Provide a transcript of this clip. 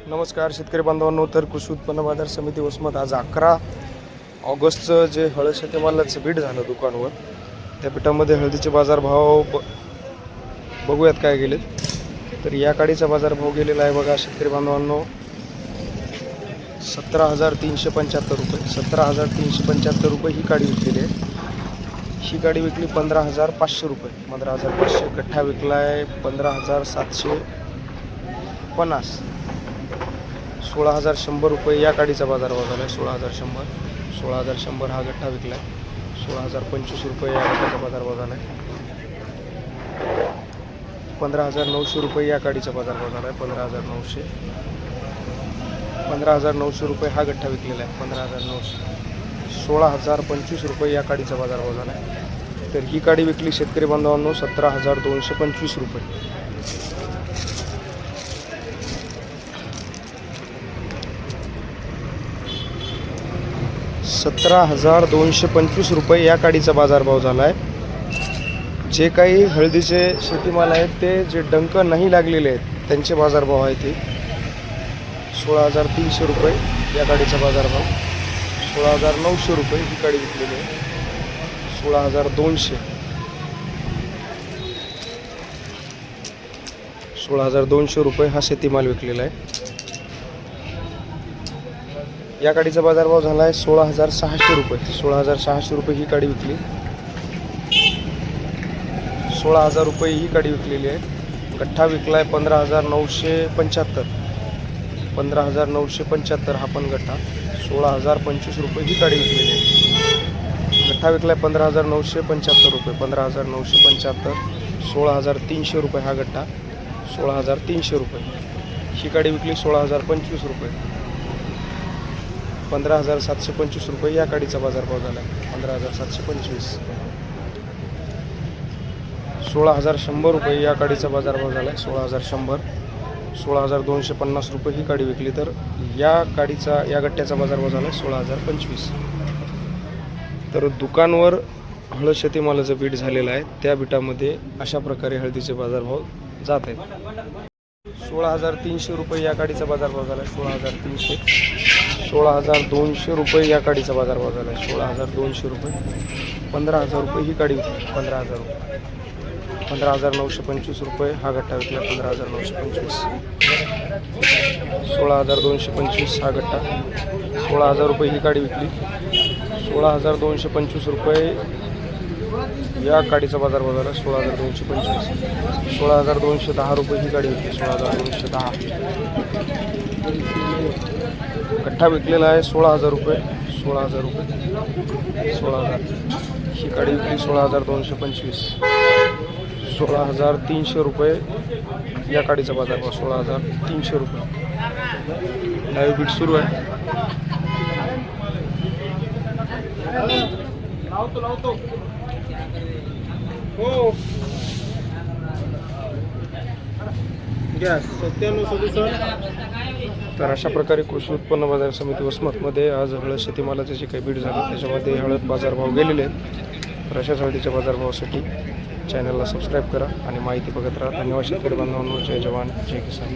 नमस्कार शेतकरी बांधवांनो. तर कृषी उत्पन्न बाजार समिती वसमत आज 11 ऑगस्टचं जे हळद शेतीमालाचं बीट झालं दुकानवर, त्या बीटामध्ये हळदीचे बाजारभाव बघूयात काय गेलेत. तर या काडीचा बाजारभाव गेलेला आहे बघा शेतकरी बांधवांनो, 17,375 रुपये. 17,375 रुपये ही काडी विकलेली आहे. ही गाडी विकली 15,500 रुपये. 15,500. गठ्ठा विकला आहे 15,750. 16,100 रुपये या काडीचा बाजारभाव झाला आहे. 16,100. 16,100 हा गठ्ठा विकला आहे. 16,025 रुपये या गठ्ठाचा बाजारभाव झाला आहे. 15,900 रुपये या काडीचा बाजारभाव झाला आहे. 15,900. 15,900 रुपये हा गठ्ठा विकलेला आहे. 15,900. 16,025 रुपये या काडीचा बाजारभाव झाला आहे. तर ही काडी विकली शेतकरी बांधवांनो 17,225 रुपये. 17,225 रुपये या काडीचा बाजारभाव झाला आहे. जे काही हळदीचे शेतीमाल आहेत ते जे डंक नाही लागलेले आहेत त्यांचे बाजारभाव आहेत ते 16,300 रुपये या काडीचा बाजारभाव. 16,900 रुपये ही काडी विकलेली आहे. 16,200. 16,200 रुपये हा शेतीमाल विकलेला आहे. या काडीचा बाजारभाव झाला आहे 16,600 रुपये. 16,600 रुपये ही काडी विकली. 16,000 रुपये ही काडी विकलेली आहे. गठ्ठा विकला आहे 15,975. 15,975 हा पण गठ्ठा. 16,025 रुपये ही काडी विकलेली आहे. गठ्ठा विकला आहे 15,975 रुपये. 15,975. 16,300 रुपये हा गठ्ठा. 16,300 रुपये ही काडी विकली. 16,025 रुपये. 15,725 रुपये या काडीचा बाजारभाव झाला आहे. 15,725. 16,100 रुपये या काडीचा बाजारभाव झाला आहे. 16,100. 16,250 रुपये ही काडी विकली. तर या काडीचा या गठ्ठ्याचा बाजारभाव झाला आहे 16,025. तर दुकानवर हळद शेतीमालाचं बीट झालेलं आहे. त्या बीटामध्ये अशा प्रकारे हळदीचे बाजारभाव जात आहेत. 16,300 रुपये या काडीचा बाजारभाव झाला आहे. 16,300. 16,200 रुपये या काडीचा बाजारभाव झाला आहे. 16,200 रुपये. 15,000 रुपये ही काडी विकली. 15,000 रुपये. 15,925 रुपये हा गठ्ठा विकला. 15,925. 16,225 हा गठ्ठा. 16,000 रुपये ही काडी विकली. 16,225 रुपये या काडीचा बाजारभाव झाला. 16,225. 16,210 रुपये ही काडी विकली. 16,210. गठ्ठा विकलेला आहे 16,000 रुपये. 16,000 रुपये. 16,000 ही काडी विकली. 16,225. 16,300 रुपये या काडीचा बाजारभाव. 16,300 रुपये. लाईव्ह बीट सुरू आहे. तर अशा प्रकारे कृषी उत्पन्न बाजार समिती वसमतमध्ये आज हळद शेतीमालाचे जे काही बीट झाले त्याच्यामध्ये हळद बाजारभाव गेलेले आहेत. तर अशाच हळदीच्या बाजारभावासाठी चॅनलला सबस्क्राईब करा आणि माहिती बघत राहा. धन्यवाद शेतकरी बांधवांनो. जय जवान जय किसान.